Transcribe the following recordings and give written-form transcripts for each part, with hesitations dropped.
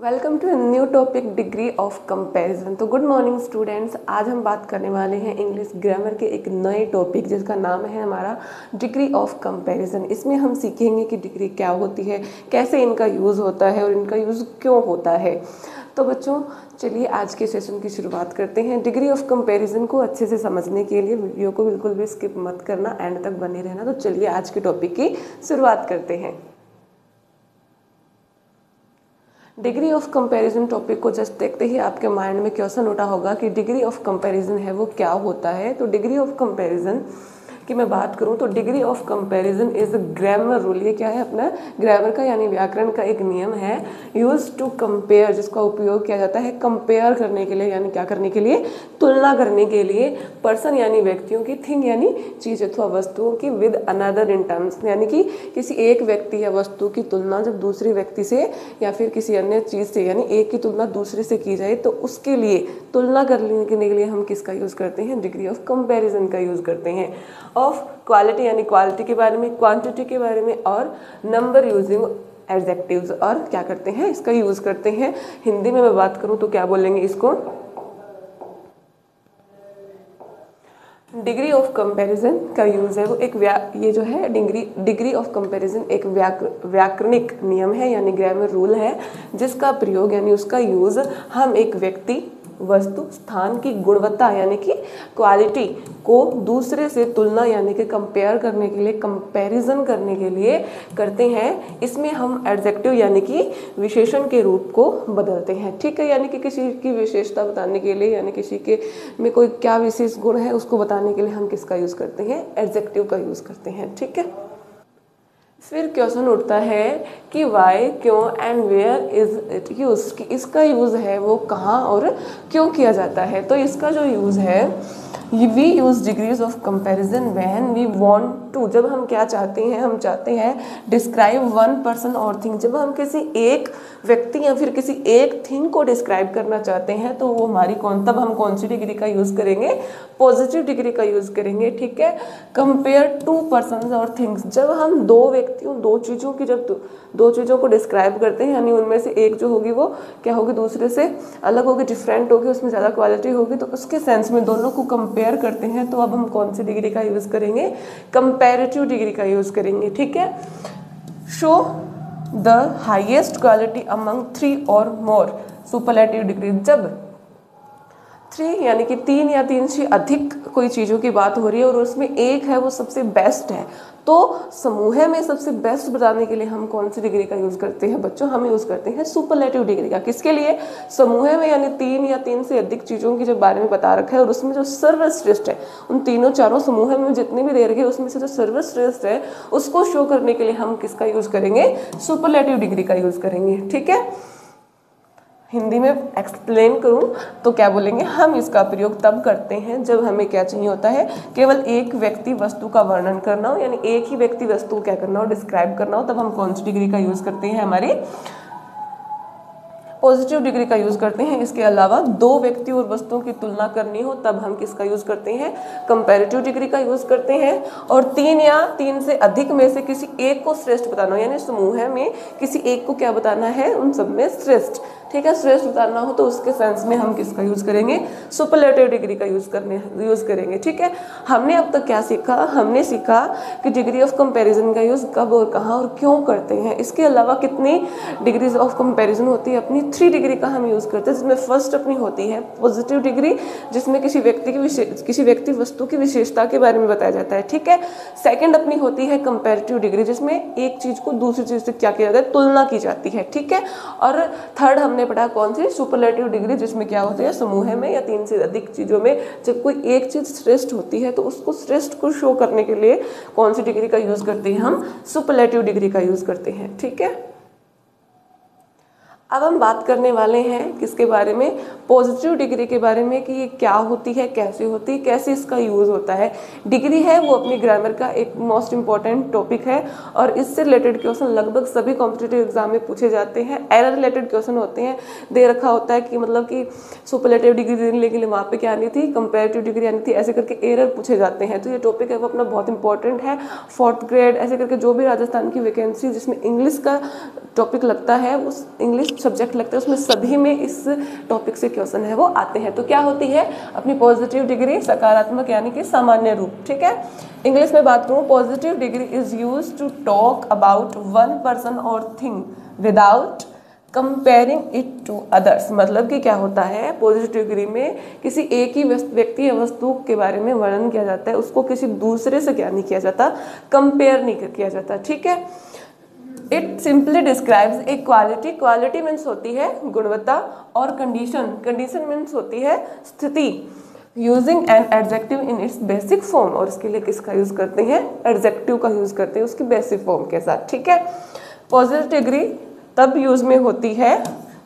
Welcome to new topic degree of comparison. तो good morning students, आज हम बात करने वाले हैं इंग्लिश ग्रामर के एक नए टॉपिक जिसका नाम है हमारा डिग्री ऑफ कंपैरिजन। इसमें हम सीखेंगे कि डिग्री क्या होती है, कैसे इनका यूज़ होता है और इनका यूज़ क्यों होता है। तो बच्चों चलिए आज के सेशन की शुरुआत करते हैं। डिग्री ऑफ कंपैरिजन को अच्छे से समझने के लिए वीडियो को बिल्कुल भी स्किप मत करना, एंड तक बने रहना। तो चलिए आज के टॉपिक की शुरुआत करते हैं। डिग्री ऑफ कंपैरिजन टॉपिक को जस्ट देखते ही आपके माइंड में क्वेश्चन उठा होगा कि डिग्री ऑफ कंपैरिजन है वो क्या होता है। तो डिग्री ऑफ कंपैरिजन की मैं बात करूं तो degree of comparison is grammar rule. ये क्या है? अपना ग्रामर का यानी व्याकरण का एक नियम है, यूज टू कंपेयर, जिसका उपयोग किया जाता है कंपेयर करने के लिए, यानी क्या करने के लिए? तुलना करने के लिए। पर्सन यानी व्यक्तियों की, थिंग यानी चीज अथवा वस्तुओं की, विद अनदर इन टर्म्स, यानी कि किसी एक व्यक्ति या वस्तु की तुलना जब दूसरे व्यक्ति से या फिर किसी अन्य चीज से, यानी एक की तुलना दूसरे से की जाए तो उसके लिए तुलना करने के लिए हम किसका यूज करते हैं? डिग्री ऑफ कंपैरिजन का यूज करते हैं। ऑफ क्वालिटी यानी क्वालिटी के बारे में, क्वांटिटी के बारे में, और नंबर यूजिंग एडजेक्टिव्स, और क्या करते हैं? इसका यूज करते हैं। हिंदी में मैं बात करूं तो क्या बोलेंगे इसको? डिग्री ऑफ कंपैरिजन का यूज है वो एक ये जो है डिग्री ऑफ कंपैरिजन एक व्याकरणिक नियम है, यानी ग्रामर रूल है, जिसका प्रयोग यानी उसका यूज हम एक व्यक्ति, वस्तु, स्थान की गुणवत्ता यानी कि क्वालिटी को दूसरे से तुलना यानी कि कंपेयर करने के लिए, कंपैरिजन करने के लिए करते हैं। इसमें हम एडजेक्टिव यानी कि विशेषण के रूप को बदलते हैं। ठीक है, यानी कि किसी की विशेषता बताने के लिए, यानी किसी के में कोई क्या विशेष गुण है उसको बताने के लिए हम किसका यूज करते हैं? एडजेक्टिव का यूज करते हैं। ठीक है, फिर क्वेश्चन उठता है कि वाई, क्यों, and where is it use, कि इसका यूज है वो कहाँ और क्यों किया जाता है। तो इसका जो यूज है, we use degrees of comparison when we want to, जब हम क्या चाहते हैं? हम चाहते हैं डिस्क्राइब वन पर्सन और थिंग, जब हम किसी एक व्यक्ति या फिर किसी एक थिंग को डिस्क्राइब करना चाहते हैं तो वो हमारी तब हम कौन सी डिग्री का यूज करेंगे? पॉजिटिव डिग्री का यूज करेंगे। ठीक है, कंपेयर टू पर्सन और थिंग्स, जब हम दो व्यक्तियों, दो चीजों की, जब दो चीजों को डिस्क्राइब करते हैं, यानी उनमें से एक जो होगी वो क्या होगी? दूसरे से अलग होगी, डिफरेंट होगी, उसमें ज्यादा क्वालिटी होगी, तो उसके सेंस में दोनों को कंपेयर करते हैं। तो अब हम कौन सी डिग्री का यूज करेंगे? कंपैरेटिव डिग्री का यूज करेंगे। ठीक है, show the highest quality among 3 और मोर, सुपरलेटिव डिग्री, जब 3 यानी कि 3 या 3 से अधिक कोई चीज़ों की बात हो रही है और उसमें एक है वो सबसे बेस्ट है, तो समूह में सबसे बेस्ट बताने के लिए हम कौन सी डिग्री का यूज करते हैं बच्चों? हम यूज करते हैं सुपरलेटिव डिग्री का। किसके लिए? समूह में, यानी 3 या 3 से अधिक चीजों के जो बारे में बता रखा है और उसमें जो सर्वश्रेष्ठ है, उन तीनों चारों समूह में जितने भी दे रखे हैं उसमें से जो सर्वश्रेष्ठ है उसको शो करने के लिए हम किसका यूज करेंगे? सुपरलेटिव डिग्री का यूज करेंगे। ठीक है, हिंदी में एक्सप्लेन करूं तो क्या बोलेंगे? हम इसका प्रयोग तब करते हैं जब हमें क्या चाहिए होता है? केवल एक व्यक्ति वस्तु का वर्णन करना हो, यानी एक ही व्यक्ति वस्तु को क्या करना हो? डिस्क्राइब करना हो। तब हम कौन सी डिग्री का यूज करते हैं? हमारी पॉजिटिव डिग्री का यूज करते हैं। इसके अलावा दो व्यक्ति और वस्तुओं की तुलना करनी हो तब हम किसका यूज करते हैं? कंपैरेटिव डिग्री का यूज करते हैं। और 3 या 3 से अधिक में से किसी एक को श्रेष्ठ बताना हो, यानी समूह में किसी एक को क्या बताना है? उन सब में श्रेष्ठ। ठीक है, श्रेष्ठ बताना हो तो उसके सेंस में हम किसका यूज करेंगे? सुपरलेटिव डिग्री का यूज करेंगे। ठीक है, हमने अब तक क्या सीखा? हमने सीखा कि डिग्री ऑफ कंपैरिजन का यूज कब और कहाँ और क्यों करते हैं। इसके अलावा कितनी डिग्रीज ऑफ कंपैरिजन होती है? अपनी 3 डिग्री का हम यूज करते हैं, जिसमें फर्स्ट अपनी होती है पॉजिटिव डिग्री, जिसमें किसी व्यक्ति वस्तु की विशेषता के बारे में बताया जाता है। ठीक है, सेकंड अपनी होती है कंपैरेटिव डिग्री, जिसमें एक चीज को दूसरी चीज से क्या किया जाता है? तुलना की जाती है। ठीक है, और थर्ड हमने पढ़ा कौन सी? सुपरलेटिव डिग्री, जिसमें क्या होती है? समूह में या 3 से अधिक चीजों में जब कोई एक चीज श्रेष्ठ होती है तो उसको श्रेष्ठ को शो करने के लिए कौन सी डिग्री का यूज करते हैं? हम सुपरलेटिव डिग्री का यूज करते हैं। ठीक है, अब हम बात करने वाले हैं किसके बारे में? पॉजिटिव डिग्री के बारे में, कि ये क्या होती है, कैसे होती है, कैसे इसका यूज होता है। डिग्री है वो अपनी ग्रामर का एक मोस्ट इंपॉर्टेंट टॉपिक है और इससे रिलेटेड क्वेश्चन लगभग सभी कॉम्पिटिटिव एग्जाम में पूछे जाते हैं। एरर रिलेटेड क्वेश्चन होते हैं, दे रखा होता है कि मतलब कि सुपरलेटिव डिग्री देने के लिए वहाँ पे क्या आनी थी? कंपैरेटिव डिग्री आनी थी, ऐसे करके एरर पूछे जाते हैं। तो ये टॉपिक है वो अपना बहुत इंपॉर्टेंट है। 4th ग्रेड ऐसे करके जो भी राजस्थान की वैकेंसी जिसमें इंग्लिश का टॉपिक लगता है, उस इंग्लिश सब्जेक्ट लगते हैं उसमें सभी में इस टॉपिक से क्वेश्चन है वो आते हैं। तो क्या होती है अपनी पॉजिटिव डिग्री, सकारात्मक यानी कि सामान्य रूप, ठीक है। इंग्लिश में बात करूँ, positive degree is use to talk about one person और thing without comparing it to others. मतलब कि क्या होता है, पॉजिटिव डिग्री में किसी एक ही व्यक्ति या वस्तु के बारे में वर्णन किया जाता है, उसको किसी दूसरे से क्या नहीं किया जाता, कंपेयर नहीं किया जाता, ठीक है। It simply describes a quality, quality means होती है गुणवत्ता, और कंडीशन, कंडीशन मीन्स होती है स्थिति। Using an adjective in its basic form, और इसके लिए किसका यूज करते हैं, एडजेक्टिव का यूज करते हैं उसकी बेसिक फॉर्म के साथ, ठीक है। पॉजिटिव डिग्री तब यूज में होती है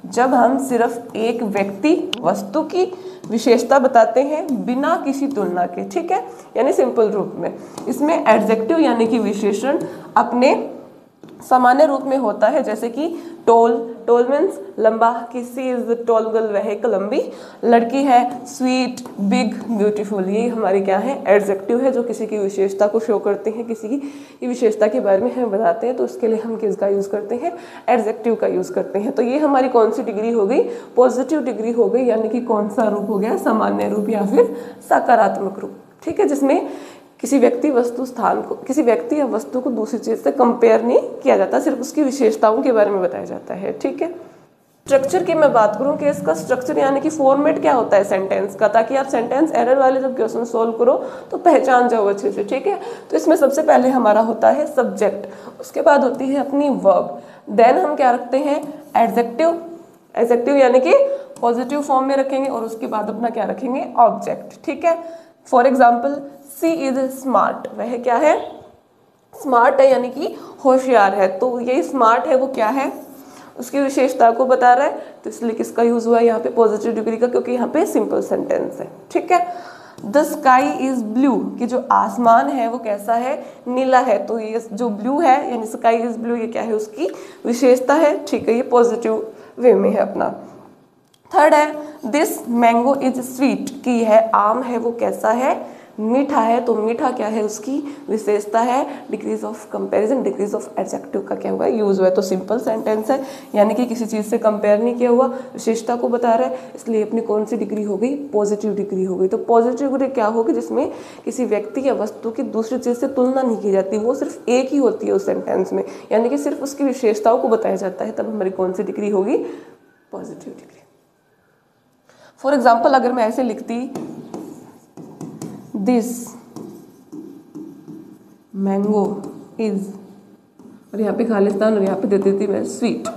जब हम सिर्फ एक व्यक्ति वस्तु की विशेषता बताते हैं बिना किसी तुलना के, ठीक है, यानी सिंपल रूप में। इसमें एडजेक्टिव यानी कि विशेषण अपने सामान्य रूप में होता है, जैसे कि टोल, टोल मीन्स लंबा, कि सी इज टॉल गर्ल, वह एक लंबी लड़की है। स्वीट, बिग, ब्यूटीफुल, ये हमारी क्या है, एडजेक्टिव है जो किसी की विशेषता को शो करते हैं, किसी की विशेषता के बारे में हमें बताते हैं। तो उसके लिए हम किसका यूज करते हैं, एडजेक्टिव का यूज करते हैं। तो ये हमारी कौन सी डिग्री हो गई, पॉजिटिव डिग्री हो गई, यानी कि कौन सा रूप हो गया, सामान्य रूप या फिर सकारात्मक रूप, ठीक है, जिसमें किसी व्यक्ति वस्तु स्थान को, किसी व्यक्ति या वस्तु को दूसरी चीज से कंपेयर नहीं किया जाता, सिर्फ उसकी विशेषताओं के बारे में बताया जाता है, ठीक है। स्ट्रक्चर की मैं बात करूं कि इसका स्ट्रक्चर यानी कि फॉर्मेट क्या होता है सेंटेंस का, ताकि आप सेंटेंस एरर वाले जब क्वेश्चन सोल्व करो तो पहचान जाओ अच्छे से, ठीक है। तो इसमें सबसे पहले हमारा होता है सब्जेक्ट, उसके बाद होती है अपनी वर्ब, देन हम क्या रखते हैं, एडजेक्टिव, एडजेक्टिव यानी कि पॉजिटिव फॉर्म में रखेंगे, और उसके बाद अपना क्या रखेंगे, ऑब्जेक्ट, ठीक है। For example, she is smart, वह क्या है, स्मार्ट है यानी कि होशियार है। तो ये स्मार्ट है वो क्या है, उसकी विशेषता को बता रहा है, तो इसलिए किसका यूज हुआ है यहाँ पे, पॉजिटिव डिग्री का, क्योंकि यहाँ पे सिंपल सेंटेंस है, ठीक है। द स्काई इज ब्लू, कि जो आसमान है वो कैसा है, नीला है। तो ये जो ब्लू है यानी स्काई इज ब्लू, ये क्या है, उसकी विशेषता है, ठीक है, ये पॉजिटिव वे में है अपना। थर्ड है, दिस मैंगो इज स्वीट, कि यह आम है वो कैसा है, मीठा है। तो मीठा क्या है, उसकी विशेषता है। Degrees of comparison, degrees of adjective का क्या हुआ है, यूज हुआ है। तो सिंपल सेंटेंस है, यानी कि किसी चीज़ से कंपेयर नहीं किया हुआ, विशेषता को बता रहा है, इसलिए अपनी कौन सी डिग्री हो गई, पॉजिटिव डिग्री हो गई। तो पॉजिटिव डिग्री क्या होगी, जिसमें किसी व्यक्ति या वस्तु की दूसरी चीज़ से तुलना नहीं की जाती, वो सिर्फ एक ही होती है उस सेंटेंस में, यानी कि सिर्फ उसकी विशेषताओं को बताया जाता है, तब हमारी कौन सी डिग्री होगी, पॉजिटिव डिग्री। फॉर एग्जाम्पल, अगर मैं ऐसे लिखती, दिस मैंगो इज, और यहाँ पे खालिस्तान, और यहाँ पे दे देती मैं स्वीट,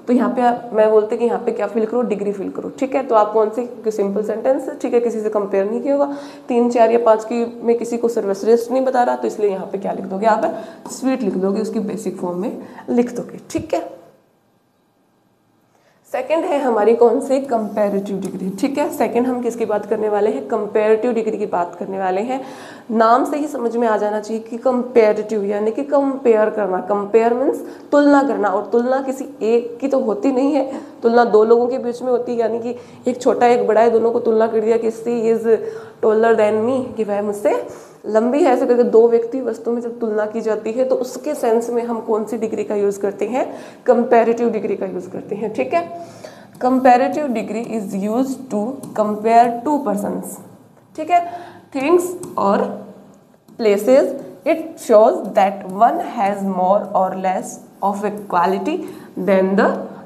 तो यहाँ पे मैं बोलते कि यहाँ पे क्या फिल करो, डिग्री फिल करो, ठीक है। तो आप कौन सी, सिंपल सेंटेंस है, ठीक है, किसी से कंपेयर नहीं किया होगा, 3, 4 या 5 की में किसी को सर्वश्रेष्ठ नहीं बता रहा, तो इसलिए यहाँ पे क्या लिख दोगे आप, स्वीट लिख दोगे, उसकी बेसिक फॉर्म में लिख दोगे, ठीक है। सेकंड है हमारी कौन सी, कंपैरेटिव डिग्री, ठीक है। सेकंड हम किसकी बात करने वाले हैं, कंपैरेटिव डिग्री की बात करने वाले हैं। नाम से ही समझ में आ जाना चाहिए कि कंपैरेटिव यानी कि कंपेयर करना, कंपेयर मीन्स तुलना करना, और तुलना किसी एक की तो होती नहीं है, तुलना 2 लोगों के बीच में होती है, यानी कि एक छोटा एक बड़ा है, दोनों को तुलना कर दिया कि सी इज टॉलर देन मी, कि वह मुझसे लंबी है, ऐसे करके 2 व्यक्ति वस्तु में जब तुलना की जाती है, तो उसके सेंस में हम कौन सी डिग्री का यूज करते हैं, कंपैरेटिव डिग्री का यूज करते हैं, ठीक है। Comparative degree is use to compare 2 persons, ठीक है, थिंग्स और places. It shows that one has more और less of a quality than the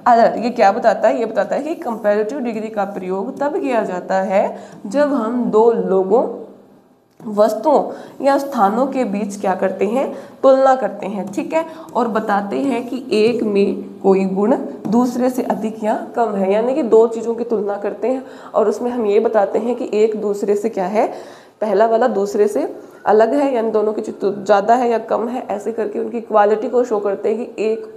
other. ये क्या बताता है, ये बताता है कि कंपैरेटिव डिग्री का प्रयोग तब किया जाता है जब हम 2 लोगों, वस्तुओं या स्थानों के बीच क्या करते हैं, तुलना करते हैं, ठीक है, और बताते हैं कि एक में कोई गुण दूसरे से अधिक या कम है, यानी कि 2 चीज़ों की तुलना करते हैं और उसमें हम ये बताते हैं कि एक दूसरे से क्या है, पहला वाला दूसरे से अलग है, यानी दोनों की ज़्यादा है या कम है, ऐसे करके उनकी क्वालिटी को शो करते हैं कि एक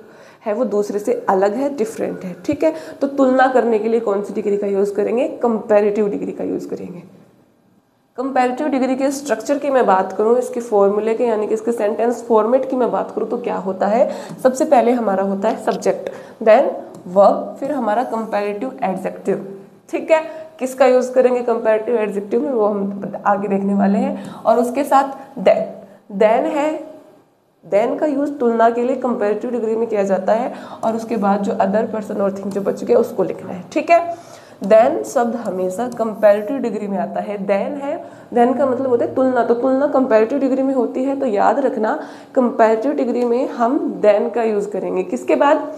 है वो दूसरे से अलग है, डिफरेंट है, ठीक है। तो तुलना करने के लिए कौन सी डिग्री का यूज़ करेंगे, कंपैरेटिव डिग्री का यूज़ करेंगे। कंपैरेटिव डिग्री के स्ट्रक्चर की मैं बात करूं, इसके फॉर्मूले के यानी कि इसके सेंटेंस फॉर्मेट की मैं बात करूं, तो क्या होता है, सबसे पहले हमारा होता है सब्जेक्ट, देन वर्ब, फिर हमारा कंपैरेटिव एडजेक्टिव, ठीक है। किसका यूज़ करेंगे कंपैरेटिव एडजेक्टिव में, वो हम आगे देखने वाले हैं। और उसके साथ देन है देन का यूज़ तुलना के लिए कंपैरेटिव डिग्री में किया जाता है और उसके बाद जो अदर पर्सन और थिंग जो बच गया उसको लिखना है, ठीक है। देन शब्द हमेशा कंपैरेटिव डिग्री में आता है। देन है, देन का मतलब होता है तुलना, तो तुलना कंपैरेटिव डिग्री में होती है, तो याद रखना कंपैरेटिव डिग्री में हम देन का यूज़ करेंगे। किसके बाद?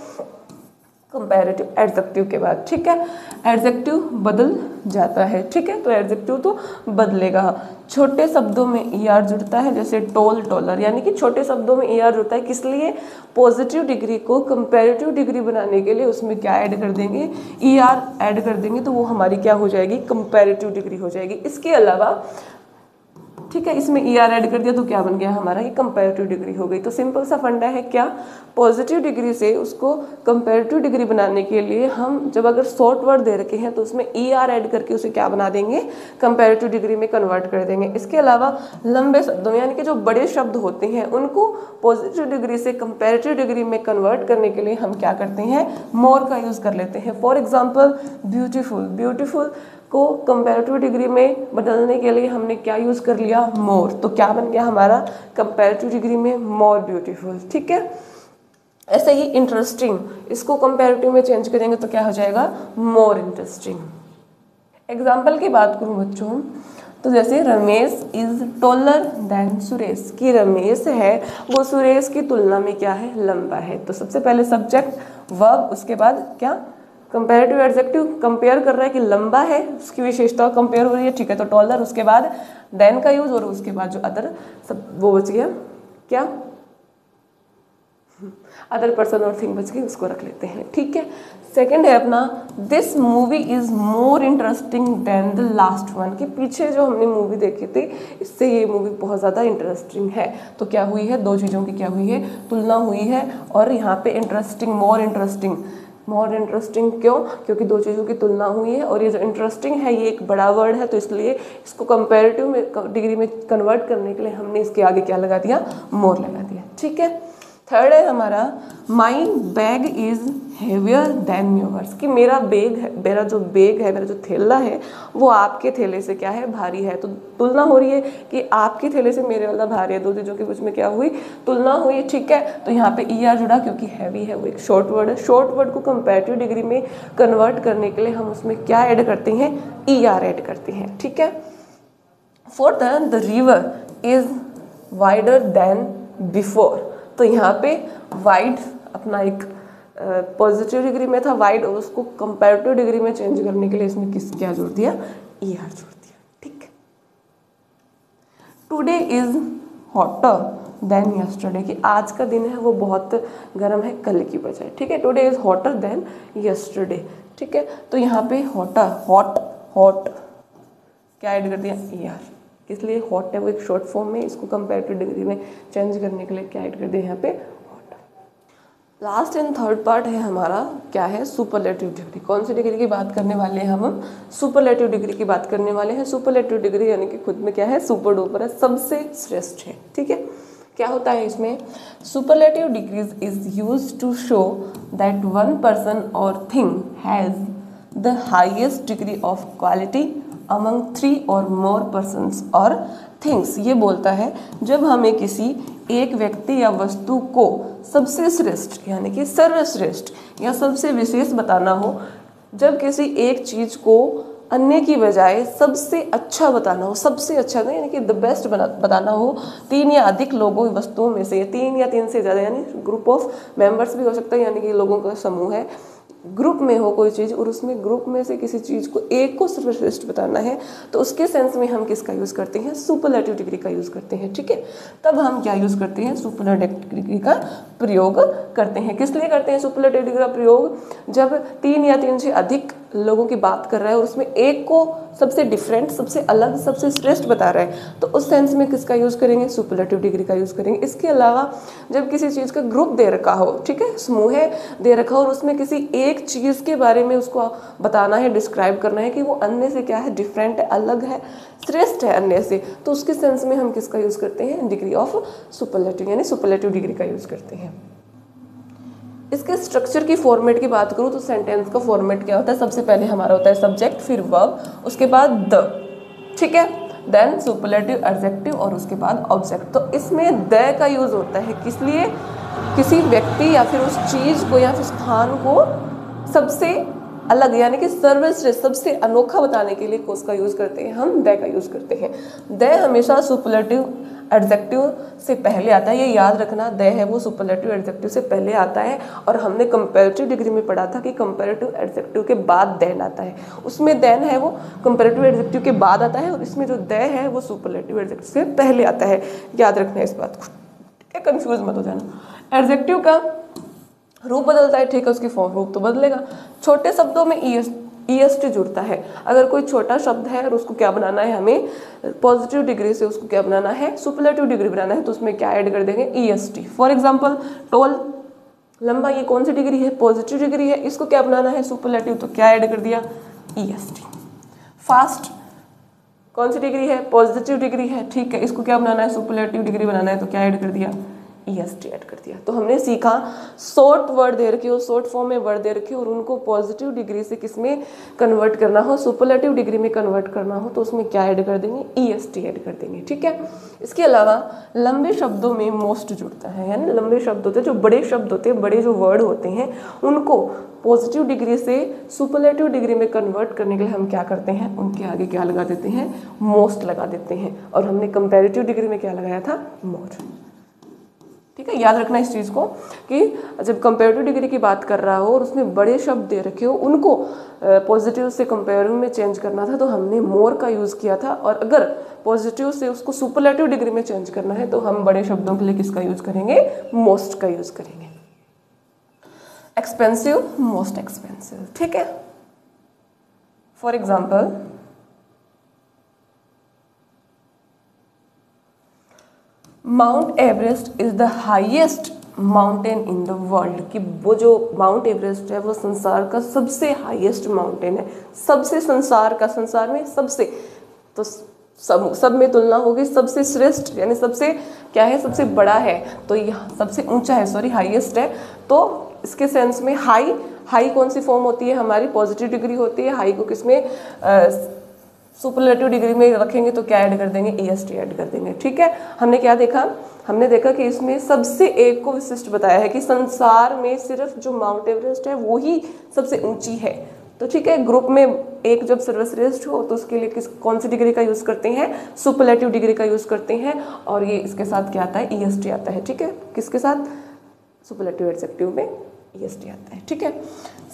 कंपैरेटिव, एडजेक्टिव के बाद, ठीक है। एडजेक्टिव बदल जाता है, ठीक है, तो एडजेक्टिव तो बदलेगा। छोटे शब्दों में ER जुड़ता है, जैसे टोल, टोलर, यानी कि छोटे शब्दों में ER जुड़ता है। किस लिए? पॉजिटिव डिग्री को कंपैरेटिव डिग्री बनाने के लिए उसमें क्या ऐड कर देंगे? ER ऐड कर देंगे, तो वो हमारी क्या हो जाएगी? कंपैरेटिव डिग्री हो जाएगी। इसके अलावा, ठीक है, इसमें ER ऐड कर दिया तो क्या बन गया हमारा? ये कंपैरेटिव डिग्री हो गई। तो सिंपल सा फंडा है क्या? पॉजिटिव डिग्री से उसको कंपैरेटिव डिग्री बनाने के लिए हम जब अगर शॉर्ट वर्ड दे रखे हैं तो उसमें ER ऐड करके उसे क्या बना देंगे? कंपैरेटिव डिग्री में कन्वर्ट कर देंगे। इसके अलावा लंबे शब्दों में, यानी कि जो बड़े शब्द होते हैं उनको पॉजिटिव डिग्री से कंपैरेटिव डिग्री में कन्वर्ट करने के लिए हम क्या करते हैं? मोर का यूज़ कर लेते हैं। फॉर एग्जाम्पल ब्यूटीफुल, ब्यूटीफुल को कंपैरेटिव डिग्री में बदलने के लिए हमने क्या यूज़ कर लिया? मोर। तो क्या बन गया हमारा? कंपैरेटिव डिग्री में मोर ब्यूटीफुल, ठीक है। ऐसे ही इंटरेस्टिंग, इसको कंपैरेटिव में चेंज करेंगे तो क्या हो जाएगा? More interesting. एग्जाम्पल की बात करूं बच्चों, तो जैसे Ramesh is taller than Suresh, कि रमेश है वो सुरेश की तुलना में क्या है? लंबा है। तो सबसे पहले सब्जेक्ट, वर्ब, उसके बाद क्या? कंपैरेटिव एडजेक्टिव, कंपेयर कर रहा है कि लंबा है, उसकी विशेषता कंपेयर हो रही है, ठीक है, तो टॉलर, उसके बाद देन का यूज और उसके बाद जो अदर सब वो बच गया क्या? अदर पर्सन और थिंग बच गई, उसको रख लेते हैं, ठीक है। सेकंड है अपना this movie is more interesting than the last one, कि पीछे जो हमने मूवी देखी थी इससे ये मूवी बहुत ज़्यादा इंटरेस्टिंग है। तो क्या हुई है? दो चीज़ों की क्या हुई है? तुलना हुई है। और यहाँ पे interesting, more interesting, more interesting क्यों? क्योंकि दो चीज़ों की तुलना हुई है और ये जो इंटरेस्टिंग है ये एक बड़ा वर्ड है, तो इसलिए इसको कंपैरेटिव में डिग्री में कन्वर्ट करने के लिए हमने इसके आगे क्या लगा दिया? मोर लगा दिया, ठीक है। थर्ड है हमारा my bag is heavier than yours, कि मेरा बैग है, मेरा जो बैग है, मेरा जो थैला है वो आपके थैले से क्या है? भारी है। तो तुलना हो रही है कि आपके थैले से मेरे वाला भारी है, दो चीज़ों के बीच में क्या हुई? तुलना हुई, ठीक है। तो यहाँ पे ER जुड़ा क्योंकि हैवी है, वो एक शॉर्ट वर्ड है। शॉर्ट वर्ड को कंपैरेटिव डिग्री में कन्वर्ट करने के लिए हम उसमें क्या ऐड करते हैं? ER ऐड करते हैं, ठीक है। फोर्थ है the river is wider than before, तो यहाँ पे वाइड अपना एक पॉजिटिव डिग्री में था वाइड, और उसको कंपैरेटिव डिग्री में चेंज करने के लिए इसमें किस क्या जोड़ दिया? ER जोड़ दिया, ठीक है। Today is hotter than yesterday, कि आज का दिन है वो बहुत गर्म है कल की बजाय, ठीक है। Today is hotter than yesterday, ठीक है। तो यहाँ पे हॉटर, हॉट, हॉट क्या ऐड कर दिया? ER, इसलिए हॉट है वो एक शॉर्ट फॉर्म में, इसको कंपैरेटिव डिग्री में चेंज करने के लिए क्या ऐड कर दिया यहाँ पे? Hot. Last and third part है हमारा क्या है? Superlative degree. कौन सी डिग्री की बात करने वाले हैं हम? सुपरलेटिव डिग्री की बात करने वाले हैं। सुपरलेटिव डिग्री यानी कि खुद में क्या है? सुपर डुपर है, सबसे श्रेष्ठ है, ठीक है। क्या होता है इसमें? Superlative degrees is use to show that one person और thing has the highest degree of quality among 3 और मोर पर्सन्स और थिंग्स। ये बोलता है जब हमें किसी एक व्यक्ति या वस्तु को सबसे श्रेष्ठ यानी कि सर्वश्रेष्ठ या सबसे विशेष बताना हो, जब किसी एक चीज़ को अन्य की बजाय सबसे अच्छा बताना हो, सबसे अच्छा नहीं यानी कि द बेस्ट बताना हो 3 या अधिक लोगों वस्तुओं में से, 3 या 3 से ज़्यादा, यानी ग्रुप ऑफ मेंबर्स भी हो सकता है, यानी कि लोगों का समूह है, ग्रुप में हो कोई चीज़ और उसमें ग्रुप में से किसी चीज़ को एक को सर्वश्रेष्ठ बताना है, तो उसके सेंस में हम किसका यूज़ करते हैं? सुपरलेटिव डिग्री का यूज़ करते हैं, ठीक है। तब हम क्या यूज़ करते हैं? सुपरलेटिव डिग्री का प्रयोग करते हैं। किस लिए करते हैं सुपरलेटिव डिग्री का प्रयोग? जब 3 या 3 से अधिक लोगों की बात कर रहा है और उसमें एक को सबसे डिफरेंट, सबसे अलग, सबसे श्रेष्ठ बता रहा है, तो उस सेंस में किसका यूज़ करेंगे? सुपरलेटिव डिग्री का यूज़ करेंगे। इसके अलावा जब किसी चीज़ का ग्रुप दे रखा हो, ठीक है, समूह दे रखा हो और उसमें किसी एक चीज़ के बारे में उसको बताना है, डिस्क्राइब करना है कि वो अन्य से क्या है? डिफरेंट है, अलग है, श्रेष्ठ है अन्य से, तो उसके सेंस में हम किसका यूज़ करते हैं? डिग्री ऑफ सुपरलेटिव यानी सुपरलेटिव डिग्री का यूज़ करते हैं। इसके स्ट्रक्चर की फॉर्मेट की बात करूँ तो सेंटेंस का फॉर्मेट क्या होता है? सबसे पहले हमारा होता है सब्जेक्ट, फिर वर्ब, उसके बाद द, ठीक है। देन सुपरलेटिव एडजेक्टिव और उसके बाद ऑब्जेक्ट। तो इसमें द का यूज़ होता है किस लिए, किसी व्यक्ति या फिर उस चीज़ को या फिर स्थान को सबसे अलग यानी कि सर्वश्रेष्ठ सबसे अनोखा बताने के लिए उसका यूज़ करते हैं, हम द का यूज़ करते हैं। द हमेशा सुपरलेटिव एडजेक्टिव से पहले आता है, ये याद रखना, द है वो सुपरलेटिव एडजेक्टिव से पहले आता है। और हमने कंपैरेटिव डिग्री में पढ़ा था कि कंपैरेटिव एडजेक्टिव के बाद देन आता है, उसमें देन है वो कंपैरेटिव एडजेक्टिव के बाद आता है, और इसमें जो द है वो सुपरलेटिव एडजेक्टिव से पहले आता है। याद रखना इस बात को, कंफ्यूज मत हो जाना। एडजेक्टिव का रूप बदलता है, ठीक है, उसकी फॉर्म रूप तो बदलेगा। छोटे शब्दों में EST जुड़ता है। अगर कोई छोटा शब्द है और उसको क्या बनाना है, हमें पॉजिटिव डिग्री से उसको क्या बनाना है, सुपरलेटिव डिग्री बनाना है, तो उसमें क्या ऐड कर देंगे, EST। फॉर एग्जांपल टॉल, लंबा, ये कौन सी डिग्री है, पॉजिटिव डिग्री है, इसको क्या बनाना है, सुपरलेटिव, तो क्या ऐड कर दिया, EST। फास्ट कौन सी डिग्री है, पॉजिटिव डिग्री है, ठीक है, इसको क्या बनाना है, सुपरलेटिव डिग्री बनाना है, तो क्या ऐड कर दिया, EST ऐड कर दिया। तो हमने सीखा शॉर्ट वर्ड दे रखे हो, शॉर्ट फॉर्म में वर्ड दे रखे हो और उनको पॉजिटिव डिग्री से किस में कन्वर्ट करना हो, सुपरलेटिव डिग्री में कन्वर्ट करना हो, तो उसमें क्या ऐड कर देंगे, EST ऐड कर देंगे, ठीक है। इसके अलावा लंबे शब्दों में मोस्ट जुड़ता है, यानी लंबे शब्द होते हैं, जो बड़े शब्द होते हैं, बड़े जो वर्ड होते हैं, उनको पॉजिटिव डिग्री से सुपरलेटिव डिग्री में कन्वर्ट करने के लिए हम क्या करते हैं, उनके आगे क्या लगा देते हैं, मोस्ट लगा देते हैं। और हमने कंपैरेटिव डिग्री में क्या लगाया था, मोर, ठीक है। याद रखना इस चीज़ को कि जब कंपैरेटिव डिग्री की बात कर रहा हो और उसमें बड़े शब्द दे रखे हो, उनको पॉजिटिव से कंपैरेटिव में चेंज करना था, तो हमने मोर का यूज़ किया था। और अगर पॉजिटिव से उसको सुपरलेटिव डिग्री में चेंज करना है, तो हम बड़े शब्दों के लिए किसका यूज़ करेंगे, मोस्ट का यूज़ करेंगे। एक्सपेंसिव, मोस्ट एक्सपेंसिव, ठीक है। For example mount Everest is the highest mountain in the world, कि वो जो माउंट एवरेस्ट है वो संसार का सबसे हाईएस्ट माउंटेन है, सबसे संसार का, संसार में सबसे, तो सब में तुलना होगी, सबसे श्रेष्ठ यानी सबसे क्या है, सबसे बड़ा है, तो यह सबसे ऊंचा है, सॉरी हाईएस्ट है। तो इसके सेंस में हाई कौन सी फॉर्म होती है हमारी, पॉजिटिव डिग्री होती है। हाई को किसमें, सुपरलेटिव डिग्री में रखेंगे, तो क्या ऐड कर देंगे, EST ऐड कर देंगे, ठीक है। हमने क्या देखा, हमने देखा कि इसमें सबसे एक को विशिष्ट बताया है कि संसार में सिर्फ जो माउंट एवरेस्ट है वो ही सबसे ऊंची है, तो ठीक है। ग्रुप में एक जब सर्वश्रेष्ठ हो तो उसके लिए कौन सी डिग्री का यूज़ करते हैं, सुपरलेटिव डिग्री का यूज़ करते हैं, और ये इसके साथ क्या आता है, EST आता है, ठीक है। किसके साथ, सुपरलेटिव एडजेक्टिव में EST आता है, ठीक है।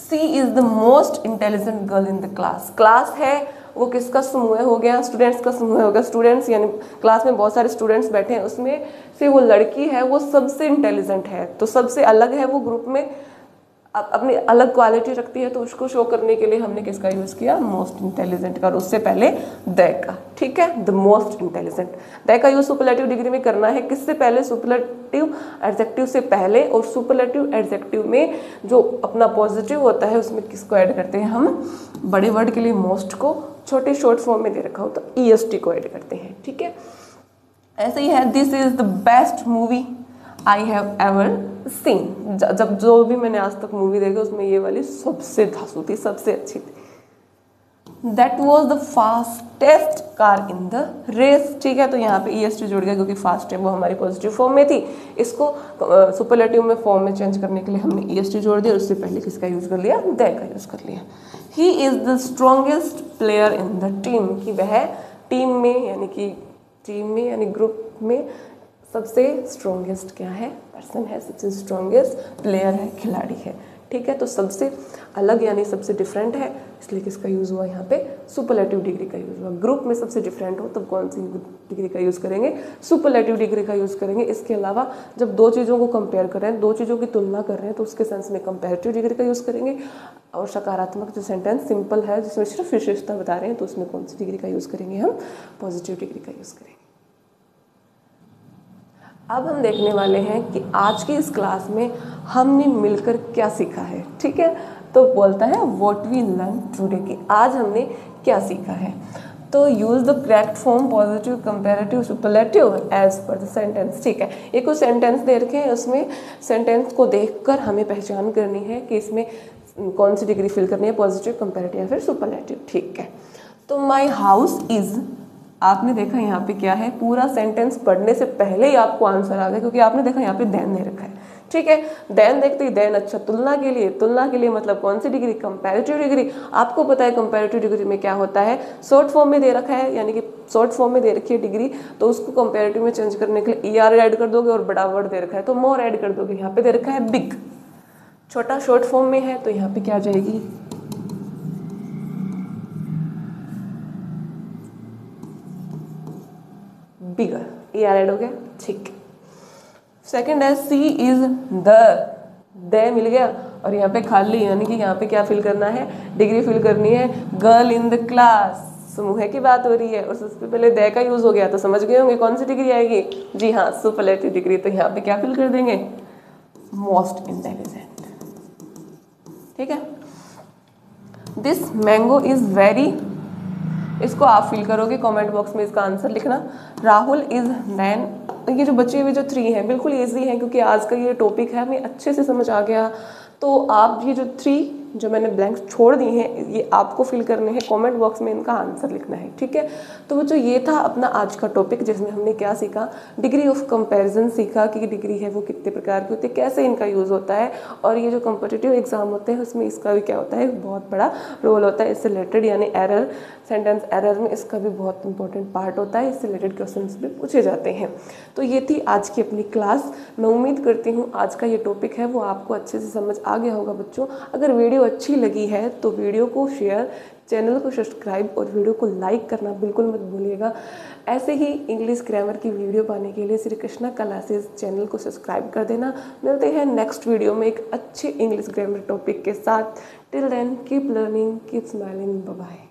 She is the most intelligent girl in the class, class है वो किसका समूह हो गया, स्टूडेंट्स का समूह हो गया, स्टूडेंट्स यानी क्लास में बहुत सारे स्टूडेंट्स बैठे हैं, उसमें से वो लड़की है वो सबसे इंटेलिजेंट है, तो सबसे अलग है वो, ग्रुप में अपनी अलग क्वालिटी रखती है, तो उसको शो करने के लिए हमने किसका यूज़ किया, मोस्ट इंटेलिजेंट का, और उससे पहले द का, ठीक है, द मोस्ट इंटेलिजेंट। द का यूज़ सुपरलेटिव डिग्री में करना है, किससे पहले, सुपरलेटिव एडजेक्टिव से पहले, और सुपरलेटिव एडजेक्टिव में जो अपना पॉजिटिव होता है उसमें किसको ऐड करते हैं हम, बड़े वर्ड के लिए मोस्ट को, छोटे शॉर्ट फॉर्म में दे रखा हो तो EST को ऐड करते हैं, ठीक है। ऐसे ही है, this is the best movie I have ever seen, जब जो भी मैंने आज तक मूवी देखी उसमें ये वाली सबसे धांसू थी, सबसे अच्छी थी। That was the fastest car in the race, ठीक है। तो यहाँ पे EST जुड़ गया क्योंकि फास्ट है वो हमारी पॉजिटिव फॉर्म में थी, इसको सुपरलेटिव में फॉर्म में चेंज करने के लिए हमने EST जोड़ दिया, उससे पहले किसका यूज़ कर लिया, द का यूज़ कर लिया। He is the strongest player in the team, कि वह टीम में यानी ग्रुप में सबसे स्ट्रॉन्गेस्ट क्या है, पर्सन है, सबसे स्ट्रॉन्गेस्ट प्लेयर है, खिलाड़ी है, ठीक है। तो सबसे अलग यानी सबसे डिफरेंट है, इसलिए किसका यूज़ हुआ यहाँ पे, सुपरलेटिव डिग्री का यूज़ हुआ। ग्रुप में सबसे डिफरेंट हो तब कौन सी डिग्री का यूज़ करेंगे, सुपरलेटिव डिग्री का यूज़ करेंगे। इसके अलावा जब दो चीज़ों को कंपेयर कर रहे हैं, दो चीज़ों की तुलना कर रहे हैं, तो उसके सेंस में कंपैरेटिव डिग्री का यूज़ करेंगे। और सकारात्मक जो सेंटेंस सिंपल है जिसमें सिर्फ विशेषता बता रहे हैं, तो उसमें कौन सी डिग्री का यूज़ करेंगे, हम पॉजिटिव डिग्री का यूज़ करेंगे। अब हम देखने वाले हैं कि आज की इस क्लास में हमने मिलकर क्या सीखा है, ठीक है। तो बोलता है व्हाट वी लर्न टुडे, कि आज हमने क्या सीखा है। तो use the correct form positive, comparative, superlative as per the sentence, ठीक है। ये कुछ सेंटेंस दे रखे हैं, उसमें सेंटेंस को देखकर हमें पहचान करनी है कि इसमें कौन सी डिग्री फिल करनी है, पॉजिटिव, कंपैरेटिव या फिर सुपरलेटिव, ठीक है। तो माई हाउस इज़ आपने देखा यहाँ पे क्या है, पूरा सेंटेंस पढ़ने से पहले ही आपको आंसर आ गया, क्योंकि आपने देखा यहाँ पे देन दे रखा है। ठीक है, देन देखते ही देन, अच्छा तुलना के लिए मतलब कौन सी डिग्री, कंपैरेटिव डिग्री। आपको पता है कंपैरेटिव डिग्री में क्या होता है, शॉर्ट फॉर्म में दे रखा है, यानी कि शॉर्ट फॉर्म में दे रखी है डिग्री, तो उसको कंपैरेटिव में चेंज करने के लिए ER ऐड कर दोगे, और बड़ा वर्ड दे रखा है तो मोर ऐड कर दोगे। यहाँ पे दे रखा है बिग, छोटा शॉर्ट फॉर्म में है तो यहाँ पे क्या आ जाएगी, बिगर, ER ऐड हो गया। ठीक, सेकंड है सी इज द मिल गया, और यहाँ पे खाली, यानी कि यहाँ पे क्या फिल करना है, डिग्री फिल करनी है। गर्ल इन द क्लास, समूह की बात हो रही है और सबसे पहले द का यूज हो गया, तो समझ गए होंगे कौन सी डिग्री आएगी, जी हाँ सुपरलेटिव डिग्री। तो यहाँ पे क्या फिल कर देंगे, मोस्ट इंटेलिजेंट। ठीक है, दिस मैंगो इज वेरी, इसको आप फिल करोगे, कमेंट बॉक्स में इसका आंसर लिखना। राहुल इज मैन, ये जो बचे हुए जो 3 हैं बिल्कुल इजी है, क्योंकि आज का ये टॉपिक है हमें अच्छे से समझ आ गया। तो आप ये जो 3 जो मैंने ब्लैंक्स छोड़ दी हैं, ये आपको फिल करने हैं, कमेंट बॉक्स में इनका आंसर लिखना है। ठीक है, तो जो ये था अपना आज का टॉपिक, जिसमें हमने क्या सीखा, डिग्री ऑफ कंपैरिजन सीखा कि डिग्री है वो कितने प्रकार की होती है, कैसे इनका यूज़ होता है, और ये जो कॉम्पिटिटिव एग्जाम होते हैं उसमें इसका भी क्या होता है, बहुत बड़ा रोल होता है इससे रिलेटेड, यानी एरर, सेंटेंस एरर में इसका भी बहुत इंपॉर्टेंट पार्ट होता है, इससे रिलेटेड क्वेश्चन भी पूछे जाते हैं। तो ये थी आज की अपनी क्लास। मैं उम्मीद करती हूँ आज का ये टॉपिक है वो आपको अच्छे से समझ आ गया होगा बच्चों। अगर वीडियो अच्छी लगी है तो वीडियो को शेयर, चैनल को सब्सक्राइब और वीडियो को लाइक करना बिल्कुल मत भूलिएगा। ऐसे ही इंग्लिश ग्रामर की वीडियो पाने के लिए श्री कृष्णा क्लासेस चैनल को सब्सक्राइब कर देना। मिलते हैं नेक्स्ट वीडियो में एक अच्छे इंग्लिश ग्रामर टॉपिक के साथ। Till then keep learning, keep smiling, bye bye.